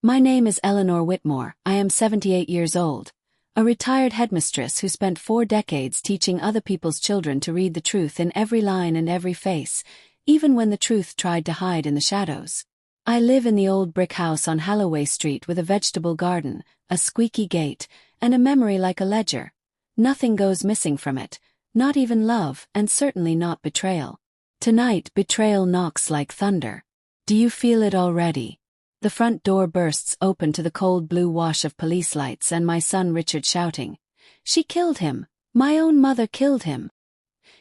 My name is Eleanor Whitmore. I am 78 years old, a retired headmistress who spent 4 decades teaching other people's children to read the truth in every line and every face, even when the truth tried to hide in the shadows. I live in the old brick house on Holloway Street with a vegetable garden, a squeaky gate, and a memory like a ledger. Nothing goes missing from it, not even love, and certainly not betrayal. Tonight, betrayal knocks like thunder. Do you feel it already? The front door bursts open to the cold blue wash of police lights and my son Richard shouting, "She killed him! My own mother killed him!"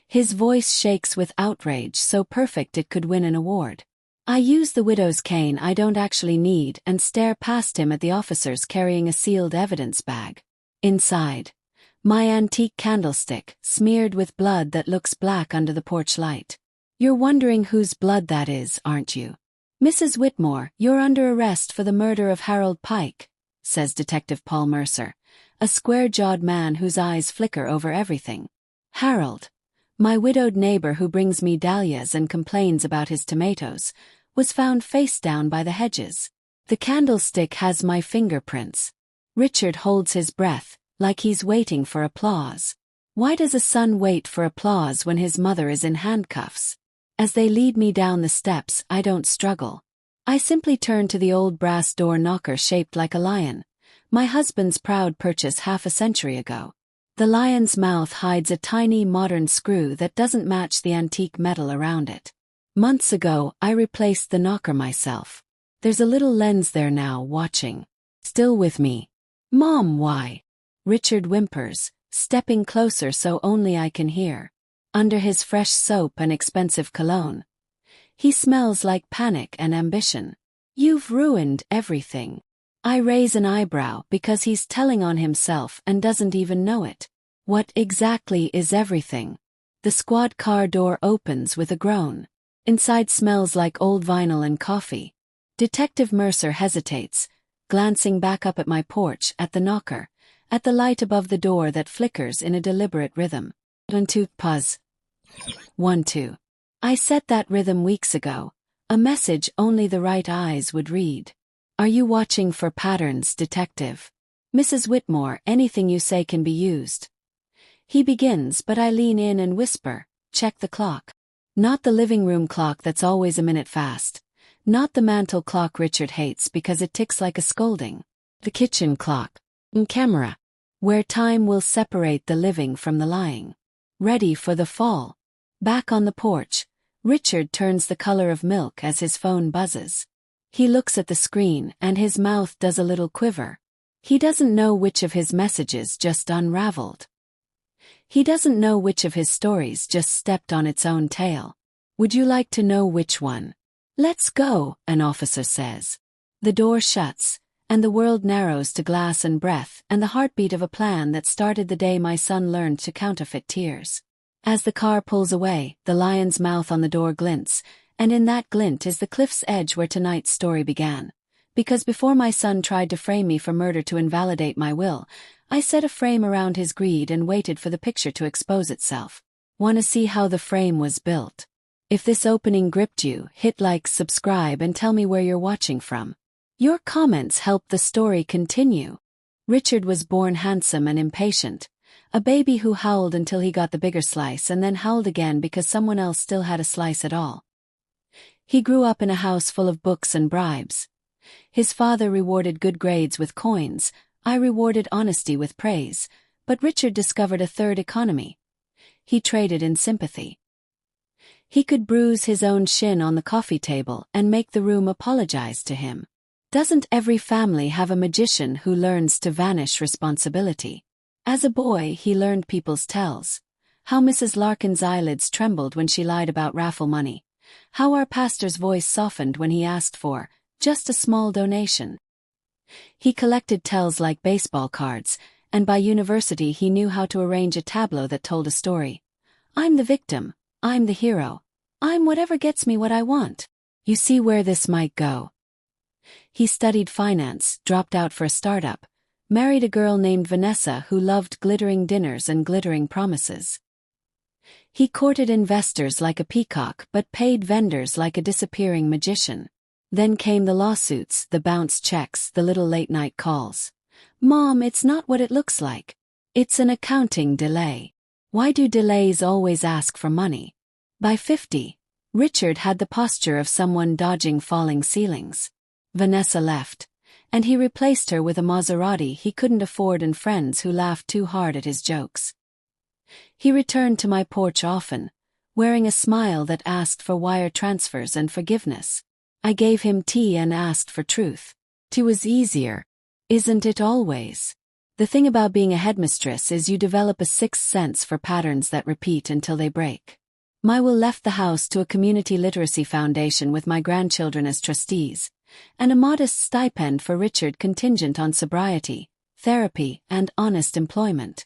His voice shakes with outrage so perfect it could win an award. I use the widow's cane I don't actually need and stare past him at the officers carrying a sealed evidence bag. Inside, my antique candlestick, smeared with blood that looks black under the porch light. You're wondering whose blood that is, aren't you? "Mrs. Whitmore, you're under arrest for the murder of Harold Pike," says Detective Paul Mercer, a square-jawed man whose eyes flicker over everything. Harold, my widowed neighbor who brings me dahlias and complains about his tomatoes, was found face down by the hedges. The candlestick has my fingerprints. Richard holds his breath, like he's waiting for applause. Why does a son wait for applause when his mother is in handcuffs? As they lead me down the steps, I don't struggle. I simply turn to the old brass door knocker shaped like a lion, my husband's proud purchase half a century ago. The lion's mouth hides a tiny modern screw that doesn't match the antique metal around it. Months ago, I replaced the knocker myself. There's a little lens there now, watching. Still with me. "Mom, why?" Richard whimpers, stepping closer so only I can hear. Under his fresh soap and expensive cologne, he smells like panic and ambition. "You've ruined everything." I raise an eyebrow because he's telling on himself and doesn't even know it. What exactly is everything? The squad car door opens with a groan. Inside smells like old vinyl and coffee. Detective Mercer hesitates, glancing back up at my porch, at the knocker, at the light above the door that flickers in a deliberate rhythm. 1 2 pause. 1 2. I set that rhythm weeks ago, a message only the right eyes would read. "Are you watching for patterns, detective?" "Mrs. Whitmore, anything you say can be used." He begins, but I lean in and whisper, "Check the clock." Not the living room clock that's always a minute fast. Not the mantel clock Richard hates because it ticks like a scolding. The kitchen clock. Camera. Where time will separate the living from the lying. Ready for the fall. Back on the porch, Richard turns the color of milk as his phone buzzes. He looks at the screen and his mouth does a little quiver. He doesn't know which of his messages just unraveled. He doesn't know which of his stories just stepped on its own tail. "Would you like to know which one?" "Let's go," an officer says. The door shuts, and the world narrows to glass and breath and the heartbeat of a plan that started the day my son learned to counterfeit tears. As the car pulls away, the lion's mouth on the door glints, and in that glint is the cliff's edge where tonight's story began. Because before my son tried to frame me for murder to invalidate my will, I set a frame around his greed and waited for the picture to expose itself. Want to see how the frame was built? If this opening gripped you, hit like, subscribe, and tell me where you're watching from. Your comments help the story continue. Richard was born handsome and impatient, a baby who howled until he got the bigger slice and then howled again because someone else still had a slice at all. He grew up in a house full of books and bribes. His father rewarded good grades with coins, I rewarded honesty with praise, but Richard discovered a third economy. He traded in sympathy. He could bruise his own shin on the coffee table and make the room apologize to him. Doesn't every family have a magician who learns to vanish responsibility? As a boy, he learned people's tells. How Mrs. Larkin's eyelids trembled when she lied about raffle money. How our pastor's voice softened when he asked for just a small donation. He collected tells like baseball cards, and by university he knew how to arrange a tableau that told a story. I'm the victim. I'm the hero. I'm whatever gets me what I want. You see where this might go. He studied finance, dropped out for a startup, married a girl named Vanessa who loved glittering dinners and glittering promises. He courted investors like a peacock but paid vendors like a disappearing magician. Then came the lawsuits, the bounce checks, the little late-night calls. "Mom, it's not what it looks like. It's an accounting delay. Why do delays always ask for money?" By 50, Richard had the posture of someone dodging falling ceilings. Vanessa left, and he replaced her with a Maserati he couldn't afford and friends who laughed too hard at his jokes. He returned to my porch often, wearing a smile that asked for wire transfers and forgiveness. I gave him tea and asked for truth. Tea was easier. Isn't it always? The thing about being a headmistress is you develop a sixth sense for patterns that repeat until they break. My Will left the house to a community literacy foundation with my grandchildren as trustees, and a modest stipend for Richard contingent on sobriety, therapy, and honest employment.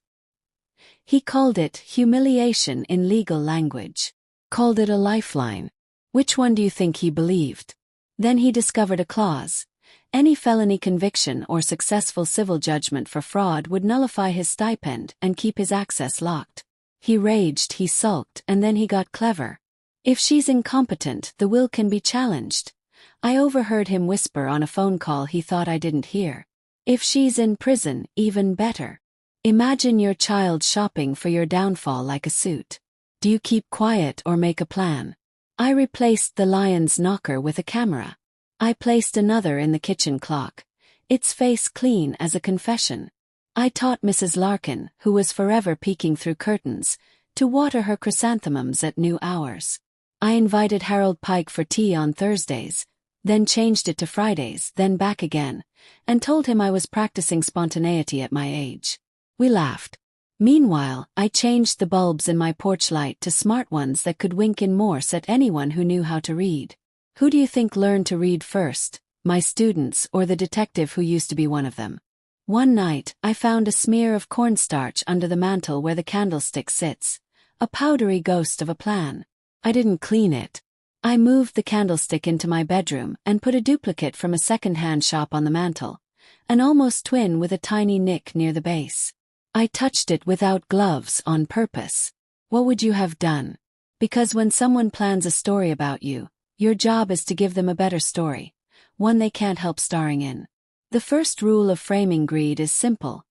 He called it humiliation in legal language. Called it a lifeline. Which one do you think he believed? Then he discovered a clause. Any felony conviction or successful civil judgment for fraud would nullify his stipend and keep his access locked. He raged, he sulked, and then he got clever. If she's incompetent, the will can be challenged. I overheard him whisper on a phone call he thought I didn't hear. If she's in prison, even better. Imagine your child shopping for your downfall like a suit. Do you keep quiet or make a plan? I replaced the lion's knocker with a camera. I placed another in the kitchen clock, its face clean as a confession. I taught Mrs. Larkin, who was forever peeking through curtains, to water her chrysanthemums at new hours. I invited Harold Pike for tea on Thursdays, then changed it to Fridays, then back again, and told him I was practicing spontaneity at my age. We laughed. Meanwhile, I changed the bulbs in my porch light to smart ones that could wink in Morse at anyone who knew how to read. Who do you think learned to read first, my students or the detective who used to be one of them? One night, I found a smear of cornstarch under the mantel where the candlestick sits, a powdery ghost of a plan. I didn't clean it. I moved the candlestick into my bedroom and put a duplicate from a second-hand shop on the mantel, an almost twin with a tiny nick near the base. I touched it without gloves on purpose. What would you have done? Because when someone plans a story about you, your job is to give them a better story, one they can't help starring in. The first rule of framing greed is simple.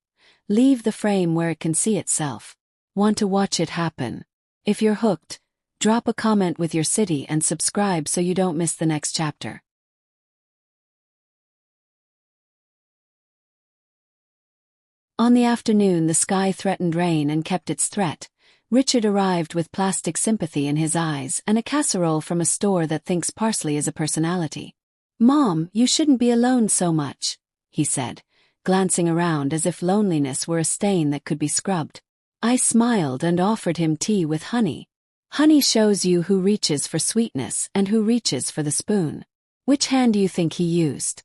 Leave the frame where it can see itself. Want to watch it happen? If you're hooked, drop a comment with your city and subscribe so you don't miss the next chapter. On the afternoon the sky threatened rain and kept its threat. Richard arrived with plastic sympathy in his eyes and a casserole from a store that thinks parsley is a personality. "Mom, you shouldn't be alone so much," he said, glancing around as if loneliness were a stain that could be scrubbed. I smiled and offered him tea with honey. Honey shows you who reaches for sweetness and who reaches for the spoon. Which hand do you think he used?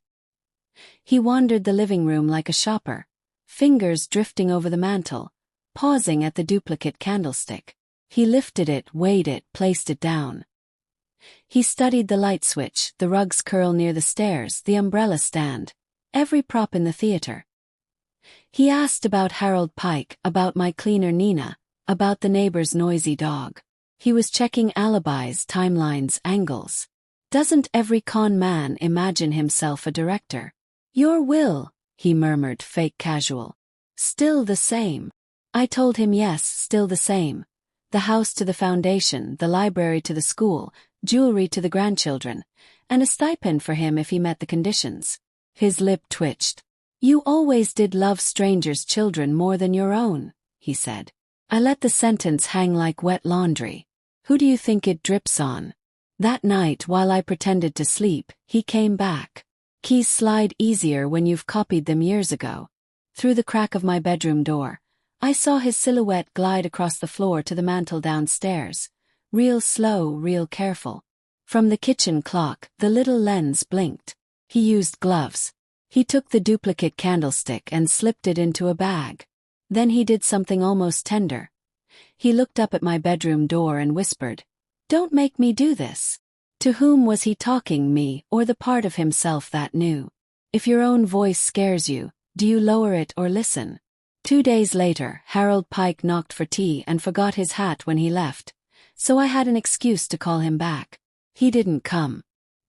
He wandered the living room like a shopper, fingers drifting over the mantel, pausing at the duplicate candlestick. He lifted it, weighed it, placed it down. He studied the light switch, the rug's curl near the stairs, the umbrella stand, every prop in the theater. He asked about Harold Pike, about my cleaner Nina, about the neighbor's noisy dog. He was checking alibis, timelines, angles. Doesn't every con man imagine himself a director? "Your will," he murmured, fake casual. "Still the same." I told him yes, still the same. The house to the foundation, the library to the school, jewelry to the grandchildren, and a stipend for him if he met the conditions. His lip twitched. "You always did love strangers' children more than your own," he said. I let the sentence hang like wet laundry. Who do you think it drips on? That night, while I pretended to sleep, he came back. Keys slide easier when you've copied them years ago. Through the crack of my bedroom door, I saw his silhouette glide across the floor to the mantel downstairs. Real slow, real careful. From the kitchen clock, the little lens blinked. He used gloves. He took the duplicate candlestick and slipped it into a bag. Then he did something almost tender. He looked up at my bedroom door and whispered, "Don't make me do this." To whom was he talking, me or the part of himself that knew? If your own voice scares you, do you lower it or listen? 2 days later, Harold Pike knocked for tea and forgot his hat when he left, so I had an excuse to call him back. He didn't come.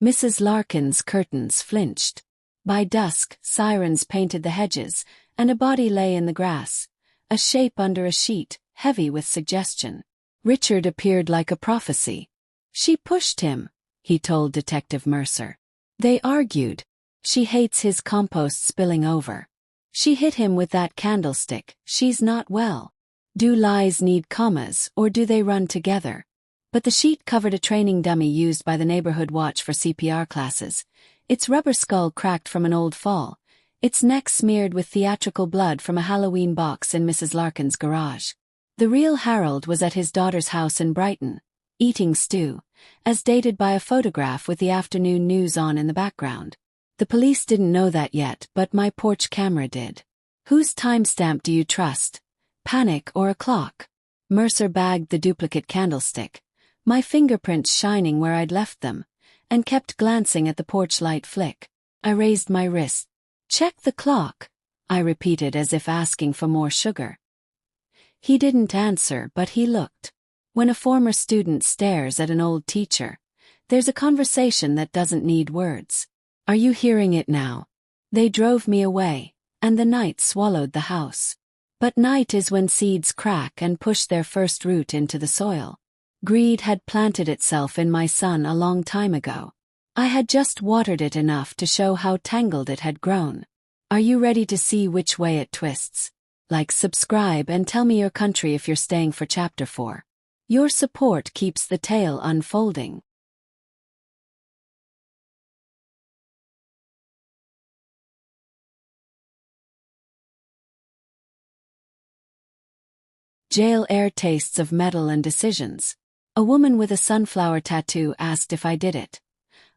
Mrs. Larkin's curtains flinched. By dusk, sirens painted the hedges, and a body lay in the grass, a shape under a sheet, heavy with suggestion. Richard appeared like a prophecy. She pushed him, he told Detective Mercer. They argued. She hates his compost spilling over. She hit him with that candlestick. She's not well. Do lies need commas, or do they run together? But the sheet covered a training dummy used by the neighborhood watch for CPR classes. Its rubber skull cracked from an old fall, its neck smeared with theatrical blood from a Halloween box in Mrs. Larkin's garage. The real Harold was at his daughter's house in Brighton, eating stew, as dated by a photograph with the afternoon news on in the background. The police didn't know that yet, but my porch camera did. Whose timestamp do you trust? Panic or a clock? Mercer bagged the duplicate candlestick, my fingerprints shining where I'd left them, and kept glancing at the porch light flick. I raised my wrist. Check the clock, I repeated as if asking for more sugar. He didn't answer, but he looked. When a former student stares at an old teacher, there's a conversation that doesn't need words. Are you hearing it now? They drove me away, and the night swallowed the house. But night is when seeds crack and push their first root into the soil. Greed had planted itself in my son a long time ago. I had just watered it enough to show how tangled it had grown. Are you ready to see which way it twists? Like, subscribe, and tell me your country if you're staying for Chapter 4. Your support keeps the tale unfolding. Jail air tastes of metal and decisions. A woman with a sunflower tattoo asked if I did it.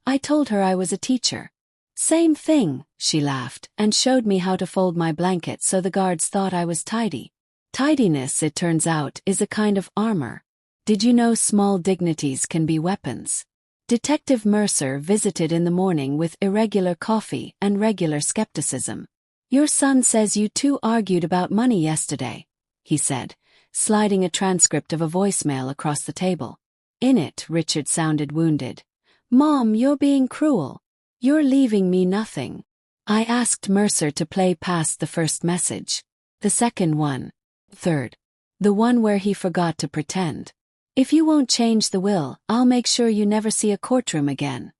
I told her I was a teacher. Same thing, she laughed, and showed me how to fold my blanket so the guards thought I was tidy. Tidiness, it turns out, is a kind of armor. Did you know small dignities can be weapons? Detective Mercer visited in the morning with irregular coffee and regular skepticism. Your son says you two argued about money yesterday, he said, sliding a transcript of a voicemail across the table. In it, Richard sounded wounded. Mom, you're being cruel. You're leaving me nothing. I asked Mercer to play past the first message. The second one. Third. The one where he forgot to pretend. If you won't change the will, I'll make sure you never see a courtroom again.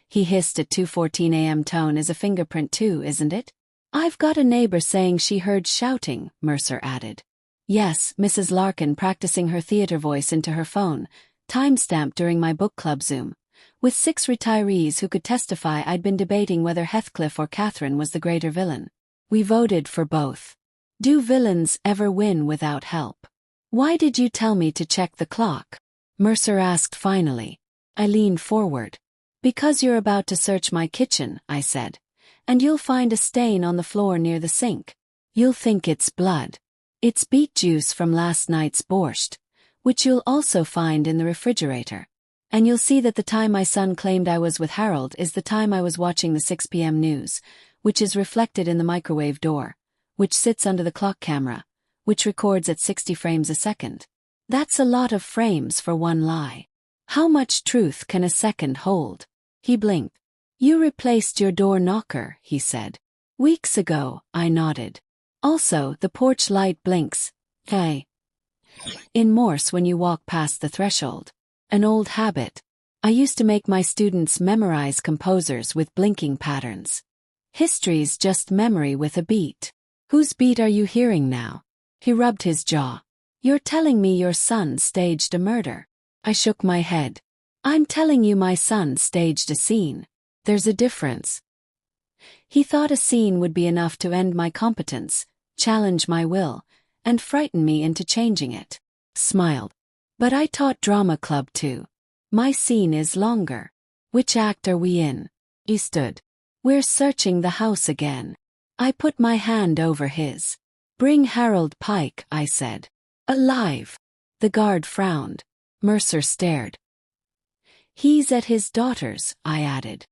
He hissed at 2:14 a.m. Tone is a fingerprint too, isn't it? I've got a neighbor saying she heard shouting, Mercer added. Yes, Mrs. Larkin practicing her theater voice into her phone, timestamped during my book club Zoom, with 6 retirees who could testify I'd been debating whether Heathcliff or Catherine was the greater villain. We voted for both. Do villains ever win without help? Why did you tell me to check the clock? Mercer asked finally. I leaned forward. Because you're about to search my kitchen, I said, and you'll find a stain on the floor near the sink. You'll think it's blood. It's beet juice from last night's borscht, which you'll also find in the refrigerator. And you'll see that the time my son claimed I was with Harold is the time I was watching the 6 p.m. news, which is reflected in the microwave door, which sits under the clock camera, which records at 60 frames a second. That's a lot of frames for one lie. How much truth can a second hold? He blinked. You replaced your door knocker, he said. Weeks ago, I nodded. Also, the porch light blinks, in Morse when you walk past the threshold. An old habit. I used to make my students memorize composers with blinking patterns. History's just memory with a beat. Whose beat are you hearing now? He rubbed his jaw. You're telling me your son staged a murder. I shook my head. I'm telling you my son staged a scene. There's a difference. He thought a scene would be enough to end my competence, challenge my will, and frighten me into changing it. Smiled. But I taught drama club too. My scene is longer. Which act are we in? He stood. We're searching the house again. I put my hand over his. Bring Harold Pike, I said. Alive. The guard frowned. Mercer stared. He's at his daughter's, I added.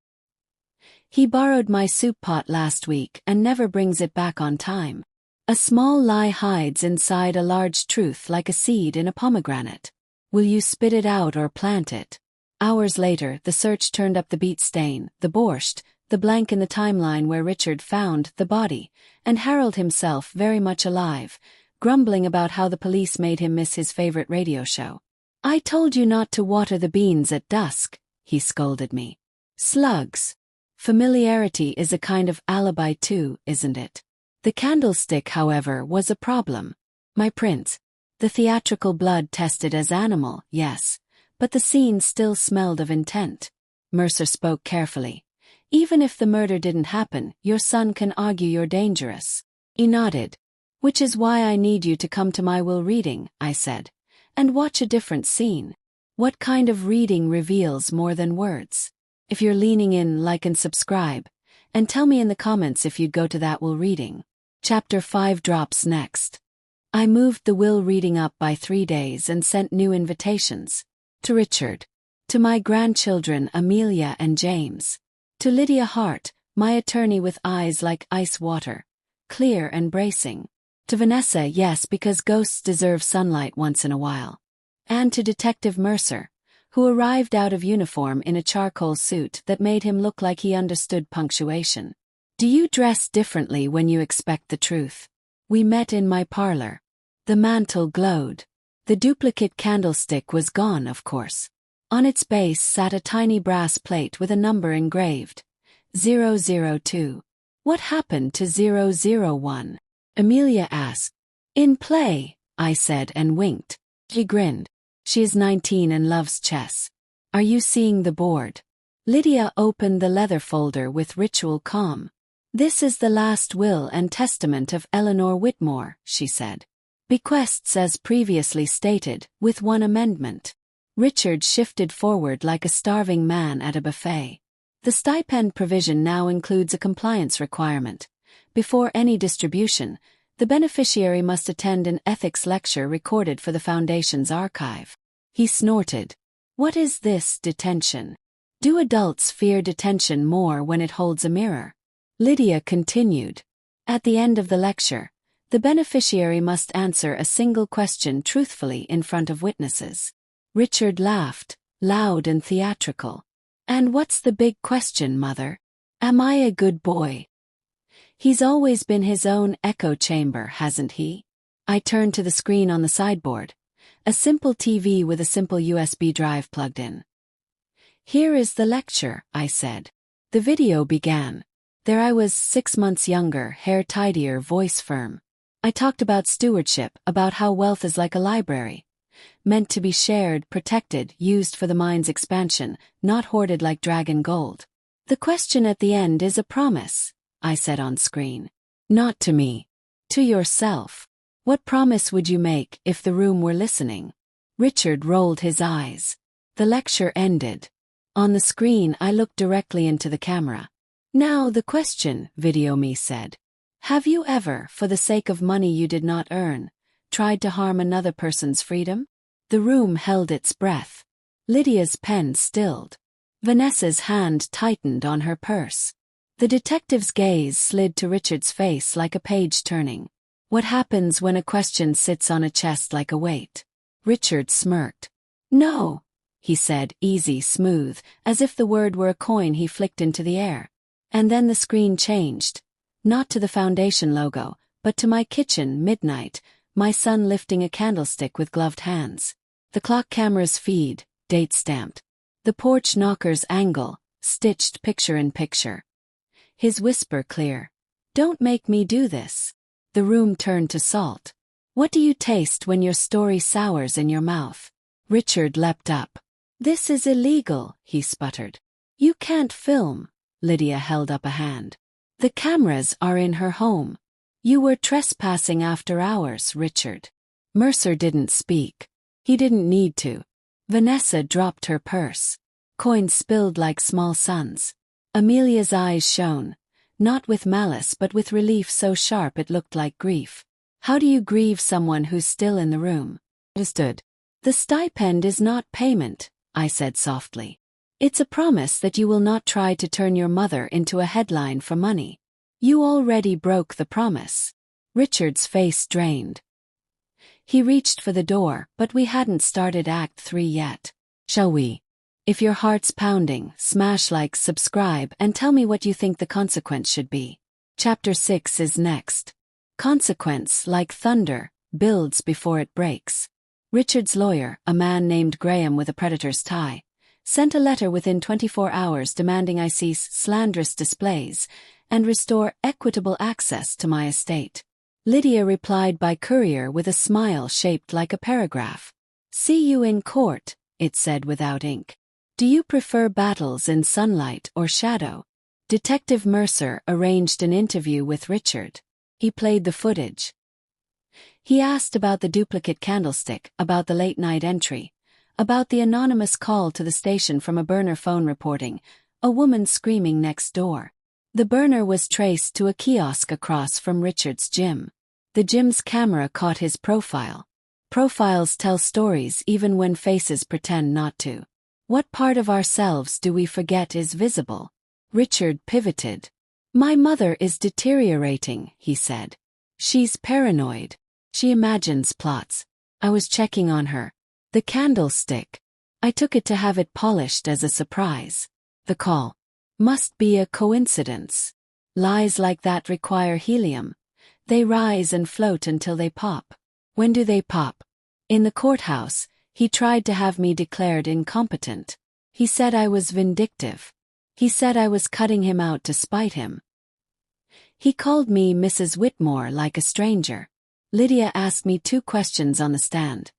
He borrowed my soup pot last week and never brings it back on time. A small lie hides inside a large truth like a seed in a pomegranate. Will you spit it out or plant it? Hours later, the search turned up the beet stain, the borscht, the blank in the timeline where Richard found the body, and Harold himself very much alive, grumbling about how the police made him miss his favorite radio show. "I told you not to water the beans at dusk," he scolded me. Slugs. Familiarity is a kind of alibi too, isn't it? The candlestick, however, was a problem. My prince. The theatrical blood tested as animal, yes, but the scene still smelled of intent. Mercer spoke carefully. "Even if the murder didn't happen, your son can argue you're dangerous." He nodded. "Which is why I need you to come to my will reading," I said, "and watch a different scene." What kind of reading reveals more than words? If you're leaning in, like and subscribe, and tell me in the comments if you'd go to that will reading. Chapter 5 drops next. I moved the will reading up by 3 days and sent new invitations. To Richard. To my grandchildren Amelia and James. To Lydia Hart, my attorney with eyes like ice water, clear and bracing. To Vanessa, yes, because ghosts deserve sunlight once in a while. And to Detective Mercer, who arrived out of uniform in a charcoal suit that made him look like he understood punctuation. Do you dress differently when you expect the truth? We met in my parlor. The mantle glowed. The duplicate candlestick was gone, of course. On its base sat a tiny brass plate with a number engraved. 002. What happened to 001? Amelia asked. In play, I said and winked. She grinned. She is 19 and loves chess. Are you seeing the board? Lydia opened the leather folder with ritual calm. This is the last will and testament of Eleanor Whitmore, she said. Bequests as previously stated, with one amendment. Richard shifted forward like a starving man at a buffet. The stipend provision now includes a compliance requirement. Before any distribution, the beneficiary must attend an ethics lecture recorded for the Foundation's archive. He snorted. What is this detention? Do adults fear detention more when it holds a mirror? Lydia continued. At the end of the lecture, the beneficiary must answer a single question truthfully in front of witnesses. Richard laughed, loud and theatrical. And what's the big question, Mother? Am I a good boy? He's always been his own echo chamber, hasn't he? I turned to the screen on the sideboard. A simple TV with a simple USB drive plugged in. Here is the lecture, I said. The video began. There I was, 6 months younger, hair tidier, voice firm. I talked about stewardship, about how wealth is like a library. Meant to be shared, protected, used for the mind's expansion, not hoarded like dragon gold. The question at the end is a promise, I said on screen. Not to me. To yourself. What promise would you make if the room were listening? Richard rolled his eyes. The lecture ended. On the screen I looked directly into the camera. Now the question, Video Me said. Have you ever, for the sake of money you did not earn, tried to harm another person's freedom? The room held its breath. Lydia's pen stilled. Vanessa's hand tightened on her purse. The detective's gaze slid to Richard's face like a page turning. What happens when a question sits on a chest like a weight? Richard smirked. No, he said, easy, smooth, as if the word were a coin he flicked into the air. And then the screen changed. Not to the Foundation logo, but to my kitchen, midnight, my son lifting a candlestick with gloved hands. The clock camera's feed, date stamped. The porch knocker's angle, stitched picture in picture. His whisper clear. Don't make me do this. The room turned to salt. What do you taste when your story sours in your mouth? Richard leapt up. This is illegal, he sputtered. You can't film. Lydia held up a hand. The cameras are in her home. You were trespassing after hours, Richard. Mercer didn't speak. He didn't need to. Vanessa dropped her purse. Coins spilled like small suns. Amelia's eyes shone, not with malice but with relief so sharp it looked like grief. How do you grieve someone who's still in the room? Understood. The stipend is not payment, I said softly. It's a promise that you will not try to turn your mother into a headline for money. You already broke the promise. Richard's face drained. He reached for the door, but we hadn't started Act 3 yet. Shall we? If your heart's pounding, smash like, subscribe, and tell me what you think the consequence should be. Chapter 6 is next. Consequence, like thunder, builds before it breaks. Richard's lawyer, a man named Graham with a predator's tie, sent a letter within 24 hours demanding I cease slanderous displays and restore equitable access to my estate. Lydia replied by courier with a smile shaped like a paragraph. "See you in court," it said without ink. "Do you prefer battles in sunlight or shadow?" Detective Mercer arranged an interview with Richard. He played the footage. He asked about the duplicate candlestick, about the late-night entry, about the anonymous call to the station from a burner phone reporting a woman screaming next door. The burner was traced to a kiosk across from Richard's gym. The gym's camera caught his profile. Profiles tell stories even when faces pretend not to. What part of ourselves do we forget is visible? Richard pivoted. "My mother is deteriorating," he said. "She's paranoid. She imagines plots. I was checking on her. The candlestick. I took it to have it polished as a surprise. The call. Must be a coincidence. Lies like that require helium. They rise and float until they pop. When do they pop?" In the courthouse, he tried to have me declared incompetent. He said I was vindictive. He said I was cutting him out to spite him. He called me Mrs. Whitmore like a stranger. Lydia asked me 2 questions on the stand.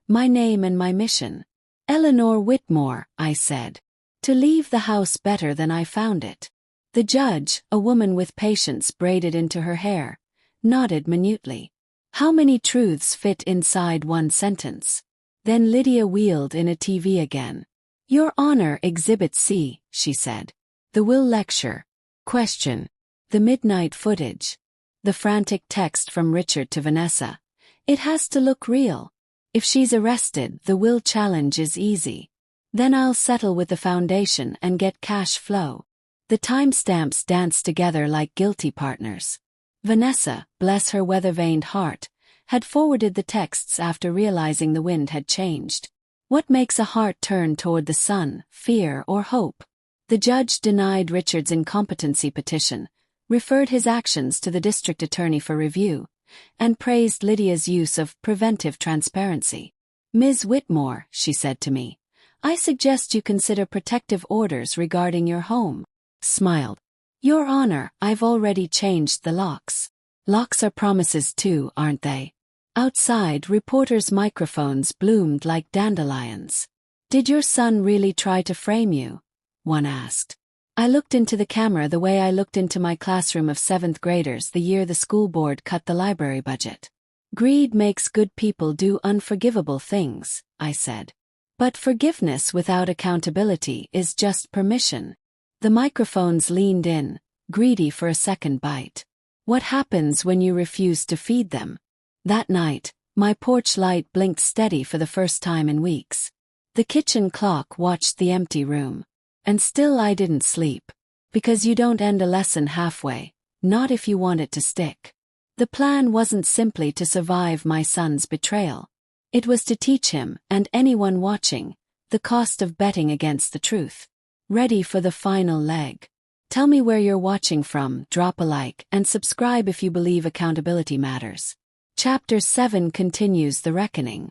My name and my mission. "Eleanor Whitmore," I said. "To leave the house better than I found it." The judge, a woman with patience braided into her hair, nodded minutely. How many truths fit inside one sentence? Then Lydia wheeled in a TV again. "Your Honor, Exhibit C," she said. "The will lecture." Question. The midnight footage. The frantic text from Richard to Vanessa. "It has to look real. If she's arrested, the will challenge is easy. Then I'll settle with the foundation and get cash flow." The timestamps danced together like guilty partners. Vanessa, bless her weather-vaned heart, had forwarded the texts after realizing the wind had changed. What makes a heart turn toward the sun, fear or hope? The judge denied Richard's incompetency petition, referred his actions to the district attorney for review, and praised Lydia's use of preventive transparency. "Ms. Whitmore," she said to me, "I suggest you consider protective orders regarding your home." Smiled. "Your Honor, I've already changed the locks." Locks are promises too, aren't they? Outside, reporters' microphones bloomed like dandelions. "Did your son really try to frame you?" one asked. I looked into the camera the way I looked into my classroom of 7th graders the year the school board cut the library budget. "Greed makes good people do unforgivable things," I said. "But forgiveness without accountability is just permission." The microphones leaned in, greedy for a second bite. "What happens when you refuse to feed them?" That night, my porch light blinked steady for the first time in weeks. The kitchen clock watched the empty room. And still I didn't sleep. Because you don't end a lesson halfway, not if you want it to stick. The plan wasn't simply to survive my son's betrayal. It was to teach him, and anyone watching, the cost of betting against the truth. Ready for the final leg? Tell me where you're watching from, drop a like, and subscribe if you believe accountability matters. Chapter 7 continues the reckoning.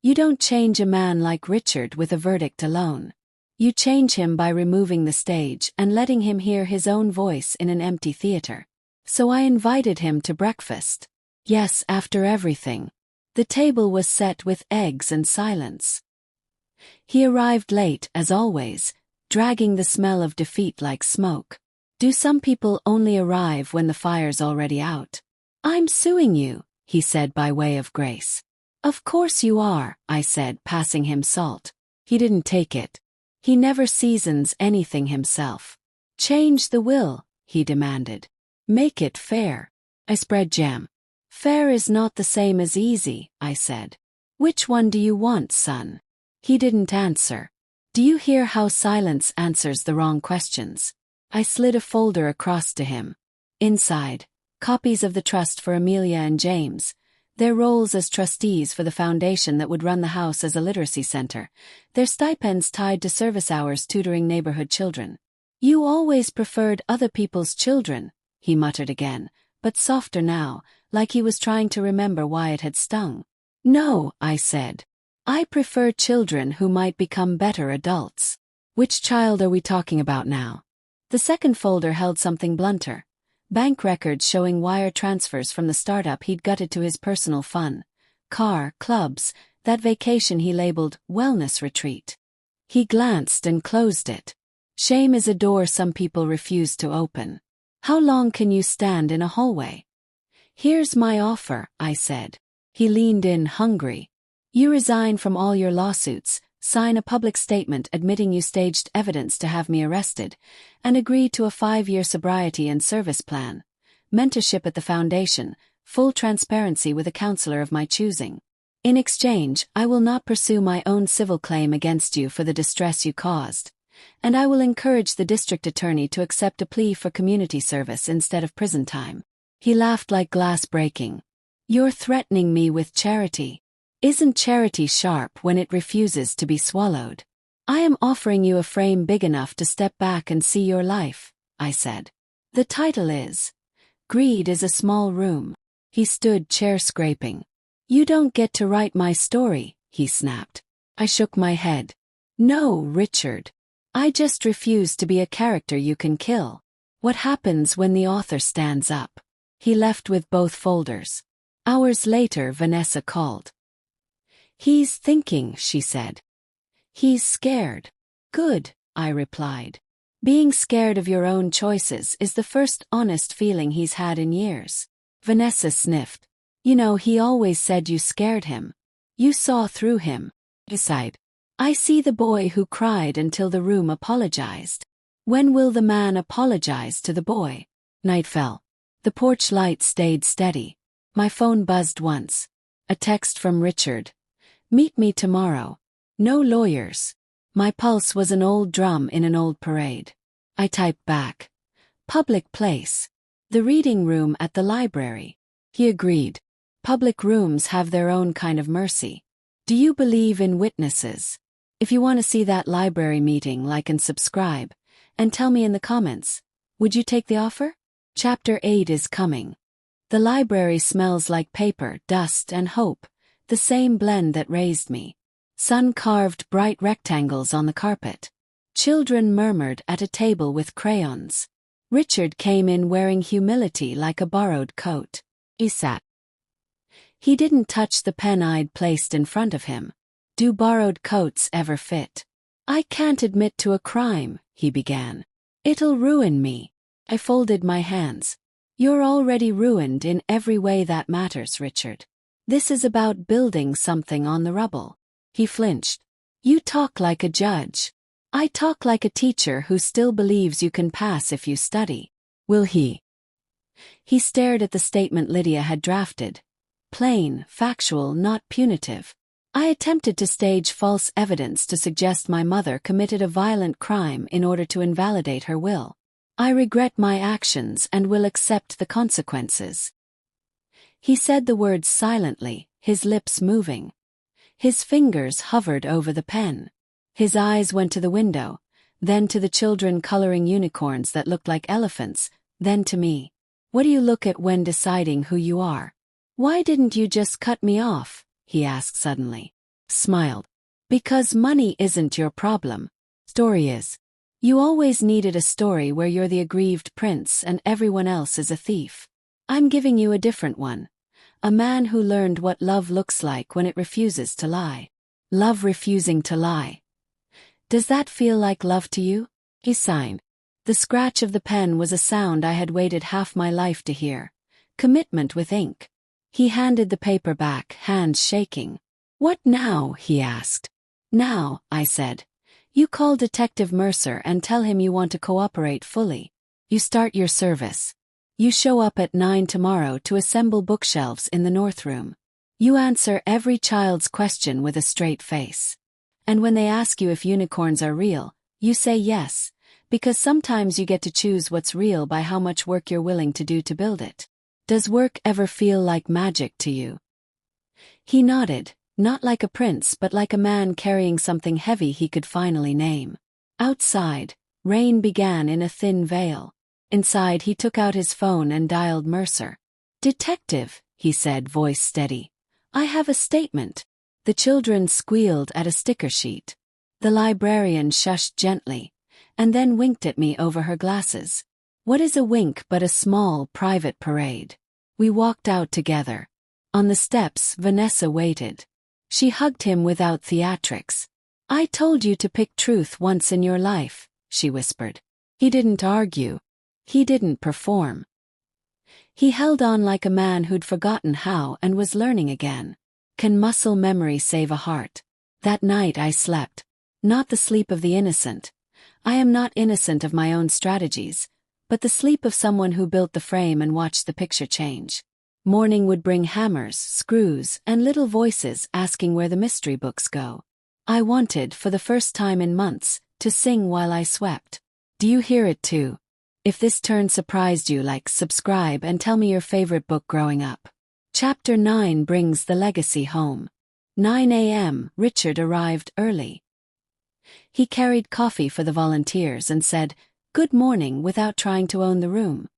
You don't change a man like Richard with a verdict alone. You change him by removing the stage and letting him hear his own voice in an empty theater. So I invited him to breakfast. Yes, after everything. The table was set with eggs and silence. He arrived late, as always, dragging the smell of defeat like smoke. Do some people only arrive when the fire's already out? "I'm suing you," he said by way of grace. "Of course you are," I said, passing him salt. He didn't take it. He never seasons anything himself. "Change the will," he demanded. "Make it fair." I spread jam. "Fair is not the same as easy," I said. "Which one do you want, son?" He didn't answer. Do you hear how silence answers the wrong questions? I slid a folder across to him. Inside, copies of the trust for Amelia and James, Their roles as trustees for the foundation that would run the house as a literacy center. Their stipends tied to service hours tutoring neighborhood children. You always preferred other people's children, he muttered again, but softer now, like he was trying to remember why it had stung. No, I said. I prefer children who might become better adults. Which child are we talking about now? The second folder held something blunter. Bank records showing wire transfers from the startup he'd gutted to his personal fun. Car, clubs, that vacation he labeled wellness retreat. He glanced and closed it. Shame is a door some people refuse to open. How long can you stand in a hallway? Here's my offer, I said. He leaned in, hungry. You resign from all your lawsuits, sign a public statement admitting you staged evidence to have me arrested, and agree to a 5-year sobriety and service plan. Mentorship at the foundation, full transparency with a counselor of my choosing. In exchange, I will not pursue my own civil claim against you for the distress you caused. And I will encourage the district attorney to accept a plea for community service instead of prison time. He laughed like glass breaking. You're threatening me with charity. Isn't charity sharp when it refuses to be swallowed? I am offering you a frame big enough to step back and see your life, I said. The title is, Greed is a Small Room. He stood chair-scraping. You don't get to write my story, he snapped. I shook my head. No, Richard. I just refuse to be a character you can kill. What happens when the author stands up? He left with both folders. Hours later, Vanessa called. He's thinking, she said. He's scared. Good, I replied. Being scared of your own choices is the first honest feeling he's had in years. Vanessa sniffed. You know, he always said you scared him. You saw through him. He sighed. I see the boy who cried until the room apologized. When will the man apologize to the boy? Night fell. The porch light stayed steady. My phone buzzed once. A text from Richard. Meet me tomorrow. No lawyers. My pulse was an old drum in an old parade. I typed back. Public place. The reading room at the library. He agreed. Public rooms have their own kind of mercy. Do you believe in witnesses? If you want to see that library meeting, like and subscribe. And tell me in the comments. Would you take the offer? Chapter 8 is coming. The library smells like paper, dust, and hope. The same blend that raised me. Sun carved bright rectangles on the carpet. Children murmured at a table with crayons. Richard came in wearing humility like a borrowed coat. He sat. He didn't touch the pen I'd placed in front of him. Do borrowed coats ever fit? I can't admit to a crime, he began. It'll ruin me. I folded my hands. You're already ruined in every way that matters, Richard. This is about building something on the rubble. He flinched. You talk like a judge. I talk like a teacher who still believes you can pass if you study. Will he? He stared at the statement Lydia had drafted. Plain, factual, not punitive. I attempted to stage false evidence to suggest my mother committed a violent crime in order to invalidate her will. I regret my actions and will accept the consequences. He said the words silently, his lips moving. His fingers hovered over the pen. His eyes went to the window, then to the children coloring unicorns that looked like elephants, then to me. What do you look at when deciding who you are? Why didn't you just cut me off? He asked suddenly. Smiled. Because money isn't your problem. Story is. You always needed a story where you're the aggrieved prince and everyone else is a thief. I'm giving you a different one. A man who learned what love looks like when it refuses to lie. Love refusing to lie. Does that feel like love to you? He signed. The scratch of the pen was a sound I had waited half my life to hear. Commitment with ink. He handed the paper back, hands shaking. What now? He asked. Now, I said. You call Detective Mercer and tell him you want to cooperate fully. You start your service. You show up at 9 tomorrow to assemble bookshelves in the North Room. You answer every child's question with a straight face. And when they ask you if unicorns are real, you say yes, because sometimes you get to choose what's real by how much work you're willing to do to build it. Does work ever feel like magic to you? He nodded, not like a prince but like a man carrying something heavy he could finally name. Outside, rain began in a thin veil. Inside he took out his phone and dialed Mercer. "Detective," he said, voice steady. "I have a statement." The children squealed at a sticker sheet. The librarian shushed gently, and then winked at me over her glasses. What is a wink but a small, private parade? We walked out together. On the steps, Vanessa waited. She hugged him without theatrics. "I told you to pick truth once in your life," she whispered. He didn't argue. He didn't perform. He held on like a man who'd forgotten how and was learning again. Can muscle memory save a heart? That night I slept. Not the sleep of the innocent. I am not innocent of my own strategies, but the sleep of someone who built the frame and watched the picture change. Morning would bring hammers, screws, and little voices asking where the mystery books go. I wanted, for the first time in months, to sing while I swept. Do you hear it too? If this turn surprised you, like, subscribe, and tell me your favorite book growing up. Chapter 9 brings the legacy home. 9 a.m., Richard arrived early. He carried coffee for the volunteers and said, "Good morning," without trying to own the room.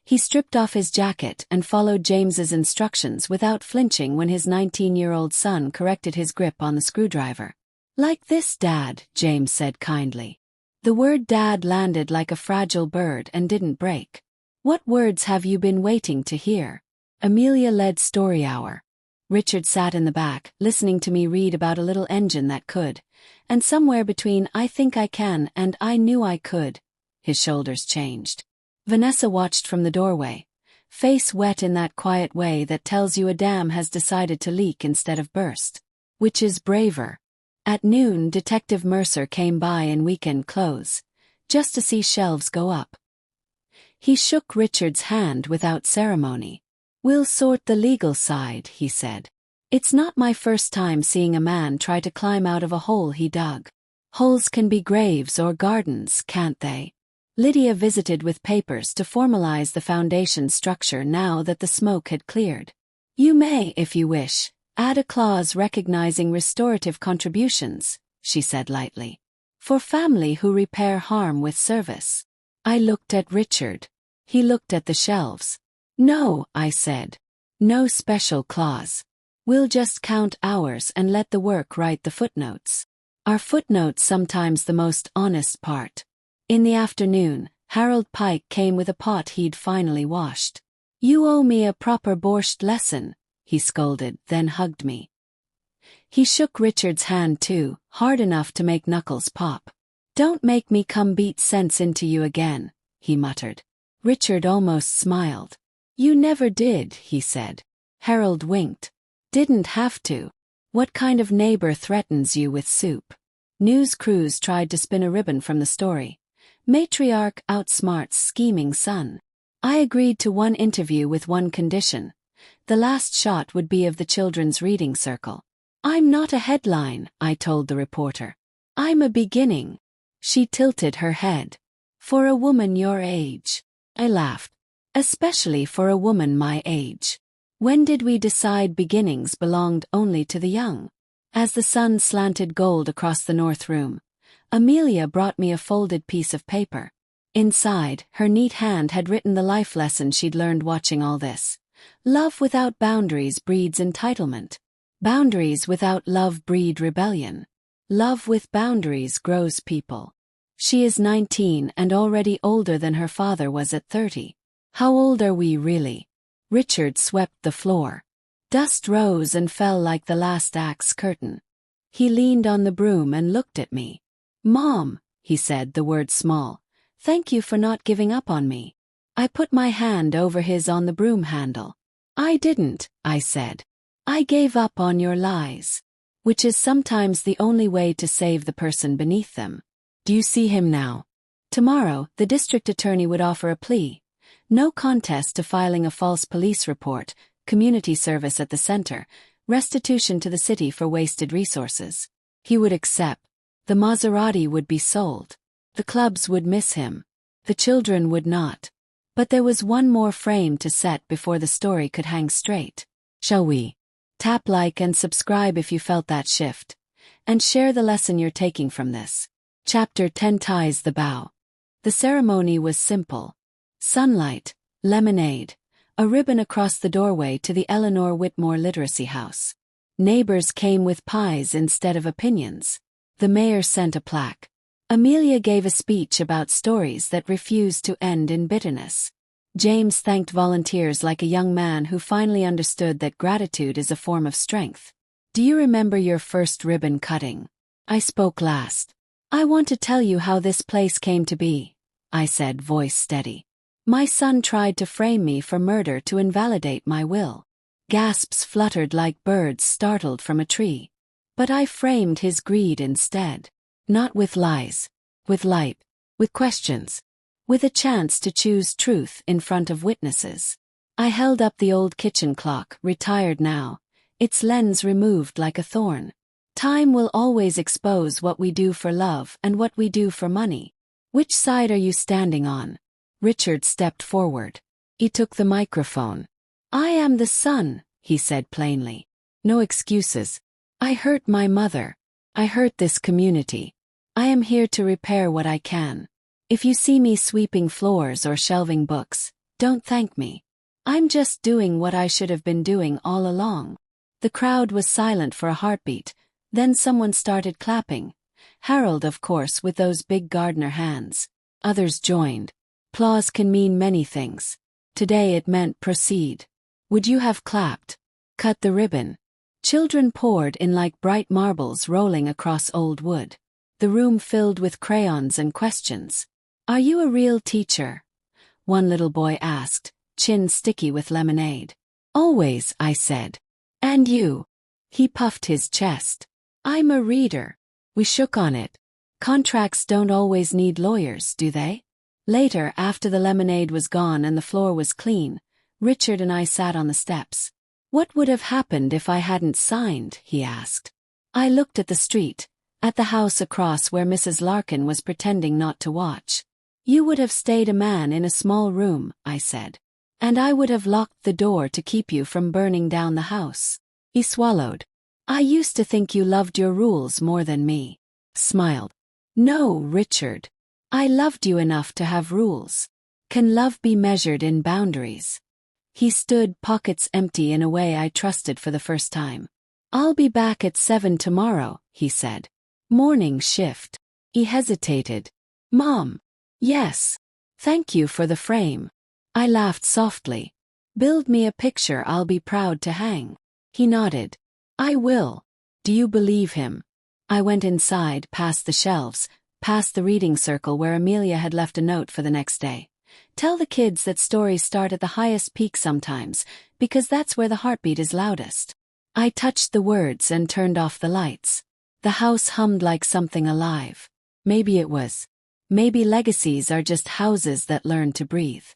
He stripped off his jacket and followed James's instructions without flinching when his 19-year-old son corrected his grip on the screwdriver. "Like this, Dad," James said kindly. The word Dad landed like a fragile bird and didn't break. "What words have you been waiting to hear?" Amelia led story hour. Richard sat in the back, listening to me read about a little engine that could, and somewhere between "I think I can" and "I knew I could," his shoulders changed. Vanessa watched from the doorway, face wet in that quiet way that tells you a dam has decided to leak instead of burst. Which is braver? At noon, Detective Mercer came by in weekend clothes, just to see shelves go up. He shook Richard's hand without ceremony. "We'll sort the legal side," he said. "It's not my first time seeing a man try to climb out of a hole he dug. Holes can be graves or gardens, can't they?" Lydia visited with papers to formalize the foundation structure now that the smoke had cleared. "You may, if you wish, add a clause recognizing restorative contributions," she said lightly, "for family who repair harm with service." I looked at Richard. He looked at the shelves. "No," I said. "No special clause. We'll just count hours and let the work write the footnotes. Are footnotes sometimes the most honest part?" In the afternoon, Harold Pike came with a pot he'd finally washed. "You owe me a proper borscht lesson," he scolded, then hugged me. He shook Richard's hand too, hard enough to make knuckles pop. "Don't make me come beat sense into you again," he muttered. Richard almost smiled. "You never did," he said. Harold winked. "Didn't have to. What kind of neighbor threatens you with soup?" News crews tried to spin a ribbon from the story. Matriarch outsmarts scheming son. I agreed to one interview with one condition. The last shot would be of the children's reading circle. "I'm not a headline," I told the reporter. "I'm a beginning." She tilted her head. "For a woman your age." I laughed. "Especially for a woman my age. When did we decide beginnings belonged only to the young?" As the sun slanted gold across the north room, Amelia brought me a folded piece of paper. Inside, her neat hand had written the life lesson she'd learned watching all this. Love without boundaries breeds entitlement. Boundaries without love breed rebellion. Love with boundaries grows people. She is 19 and already older than her father was at 30. How old are we really? Richard swept the floor. Dust rose and fell like the last act's curtain. He leaned on the broom and looked at me. "Mom," he said, the word small, "thank you for not giving up on me." I put my hand over his on the broom handle. "I didn't," I said. "I gave up on your lies." Which is sometimes the only way to save the person beneath them. Do you see him now? Tomorrow, the district attorney would offer a plea. No contest to filing a false police report, community service at the center, restitution to the city for wasted resources. He would accept. The Maserati would be sold. The clubs would miss him. The children would not. But there was one more frame to set before the story could hang straight. "Shall we?" Tap like and subscribe if you felt that shift. And share the lesson you're taking from this. Chapter 10 Ties the Bow. The ceremony was simple. Sunlight, lemonade, a ribbon across the doorway to the Eleanor Whitmore Literacy House. Neighbors came with pies instead of opinions. The mayor sent a plaque. Amelia gave a speech about stories that refused to end in bitterness. James thanked volunteers like a young man who finally understood that gratitude is a form of strength. Do you remember your first ribbon cutting? I spoke last. I want to tell you how this place came to be, I said, voice steady. My son tried to frame me for murder to invalidate my will. Gasps fluttered like birds startled from a tree. But I framed his greed instead. Not with lies. With light. With questions. With a chance to choose truth in front of witnesses. I held up the old kitchen clock, retired now, its lens removed like a thorn. Time will always expose what we do for love and what we do for money. Which side are you standing on? Richard stepped forward. He took the microphone. I am the son, he said plainly. No excuses. I hurt my mother. I hurt this community. I am here to repair what I can. If you see me sweeping floors or shelving books, don't thank me. I'm just doing what I should have been doing all along. The crowd was silent for a heartbeat, then someone started clapping. Harold, of course, with those big gardener hands. Others joined. Applause can mean many things. Today it meant proceed. Would you have clapped? Cut the ribbon. Children poured in like bright marbles rolling across old wood. The room filled with crayons and questions. Are you a real teacher? One little boy asked, chin sticky with lemonade. Always, I said. And you? He puffed his chest. I'm a reader. We shook on it. Contracts don't always need lawyers, do they? Later, after the lemonade was gone and the floor was clean, Richard and I sat on the steps. What would have happened if I hadn't signed? He asked. I looked at the street, at the house across where Mrs. Larkin was pretending not to watch. You would have stayed a man in a small room, I said. And I would have locked the door to keep you from burning down the house. He swallowed. I used to think you loved your rules more than me. Smiled. No, Richard. I loved you enough to have rules. Can love be measured in boundaries? He stood, pockets empty in a way I trusted for the first time. I'll be back at 7 tomorrow, he said. Morning shift. He hesitated. Mom. Yes. Thank you for the frame. I laughed softly. Build me a picture I'll be proud to hang. He nodded. I will. Do you believe him? I went inside, past the shelves, past the reading circle where Amelia had left a note for the next day. Tell the kids that stories start at the highest peak sometimes, because that's where the heartbeat is loudest. I touched the words and turned off the lights. The house hummed like something alive. Maybe it was. Maybe legacies are just houses that learn to breathe.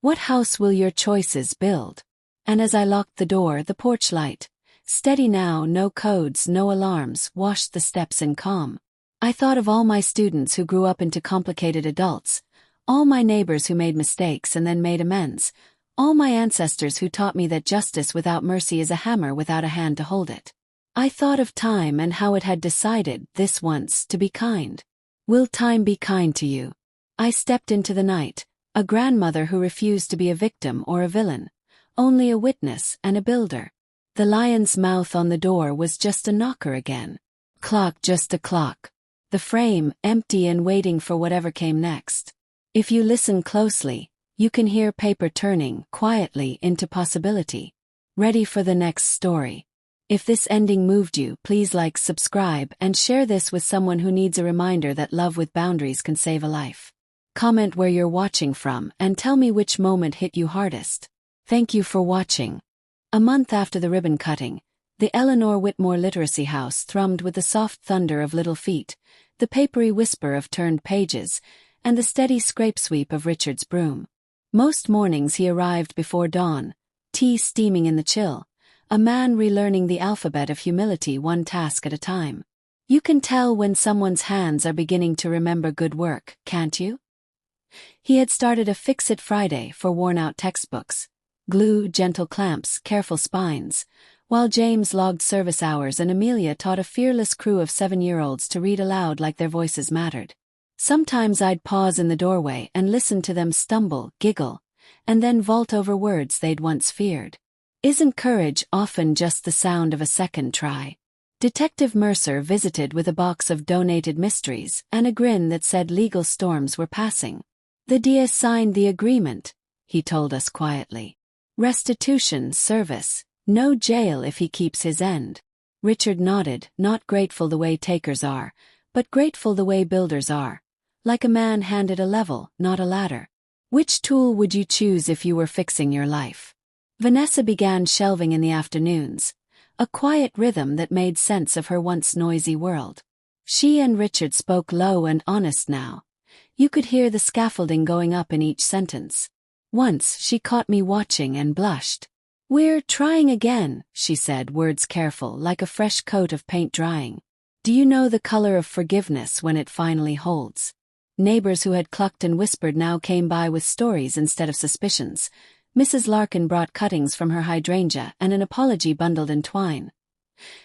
What house will your choices build? And as I locked the door, the porch light, steady now, no codes, no alarms, washed the steps in calm. I thought of all my students who grew up into complicated adults, all my neighbors who made mistakes and then made amends, all my ancestors who taught me that justice without mercy is a hammer without a hand to hold it. I thought of time and how it had decided, this once, to be kind. Will time be kind to you? I stepped into the night, a grandmother who refused to be a victim or a villain, only a witness and a builder. The lion's mouth on the door was just a knocker again. Clock, just a clock. The frame, empty and waiting for whatever came next. If you listen closely, you can hear paper turning quietly into possibility. Ready for the next story. If this ending moved you, please like, subscribe, and share this with someone who needs a reminder that love with boundaries can save a life. Comment where you're watching from and tell me which moment hit you hardest. Thank you for watching. A month after the ribbon cutting, the Eleanor Whitmore Literacy House thrummed with the soft thunder of little feet, the papery whisper of turned pages, and the steady scrape-sweep of Richard's broom. Most mornings he arrived before dawn, tea steaming in the chill, a man relearning the alphabet of humility one task at a time. You can tell when someone's hands are beginning to remember good work, can't you? He had started a Fix-It Friday for worn-out textbooks. Glue, gentle clamps, careful spines. while James logged service hours and Amelia taught a fearless crew of 7-year-olds to read aloud like their voices mattered. Sometimes I'd pause in the doorway and listen to them stumble, giggle, and then vault over words they'd once feared. Isn't courage often just the sound of a second try? Detective Mercer visited with a box of donated mysteries and a grin that said legal storms were passing. The Diaz signed the agreement, he told us quietly. Restitution, service, no jail if he keeps his end. Richard nodded, not grateful the way takers are, but grateful the way builders are. Like a man handed a level, not a ladder. Which tool would you choose if you were fixing your life? Vanessa began shelving in the afternoons, a quiet rhythm that made sense of her once noisy world. She and Richard spoke low and honest now. You could hear the scaffolding going up in each sentence. Once she caught me watching and blushed. "We're trying again," she said, words careful, like a fresh coat of paint drying. "Do you know the color of forgiveness when it finally holds?" Neighbors who had clucked and whispered now came by with stories instead of suspicions. Mrs. Larkin brought cuttings from her hydrangea and an apology bundled in twine.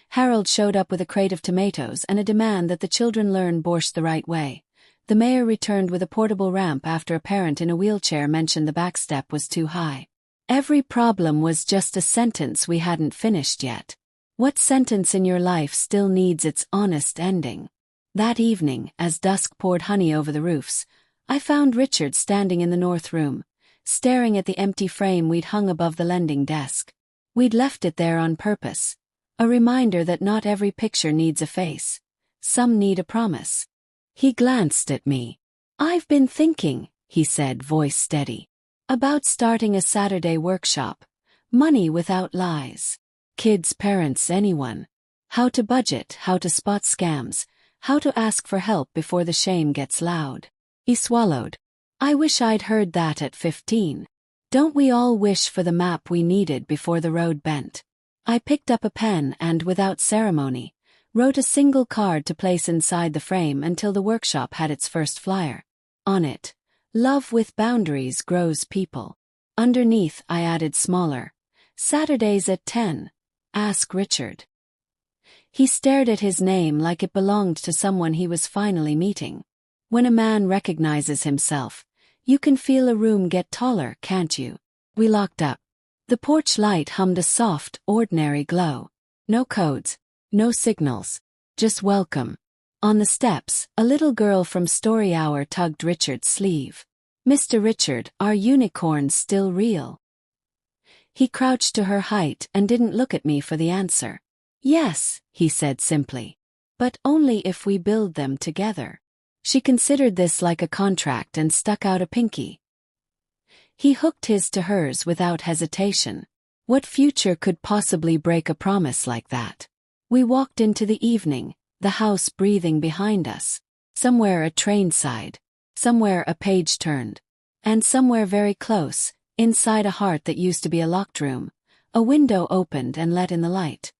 Harold showed up with a crate of tomatoes and a demand that the children learn borscht the right way. The mayor returned with a portable ramp after a parent in a wheelchair mentioned the back step was too high. Every problem was just a sentence we hadn't finished yet. What sentence in your life still needs its honest ending? That evening, as dusk poured honey over the roofs, I found Richard standing in the north room, staring at the empty frame we'd hung above the lending desk. We'd left it there on purpose, a reminder that not every picture needs a face. Some need a promise. He glanced at me. "I've been thinking," he said, voice steady, "about starting a Saturday workshop. Money without lies. Kids, parents, anyone. How to budget, how to spot scams, how to ask for help before the shame gets loud." He swallowed. "I wish I'd heard that at 15. Don't we all wish for the map we needed before the road bent?" I picked up a pen and, without ceremony, wrote a single card to place inside the frame until the workshop had its first flyer. On it, "Love with boundaries grows people." Underneath I added smaller, "Saturdays at 10. Ask Richard." He stared at his name like it belonged to someone he was finally meeting. When a man recognizes himself, you can feel a room get taller, can't you? We locked up. The porch light hummed a soft, ordinary glow. No codes, no signals, just welcome. On the steps, a little girl from Story Hour tugged Richard's sleeve. "Mr. Richard, are unicorns still real?" He crouched to her height and didn't look at me for the answer. "Yes," he said simply. "But only if we build them together." She considered this like a contract and stuck out a pinky. He hooked his to hers without hesitation. What future could possibly break a promise like that? We walked into the evening, the house breathing behind us. Somewhere a train sighed, somewhere a page turned, and somewhere very close, inside a heart that used to be a locked room, a window opened and let in the light.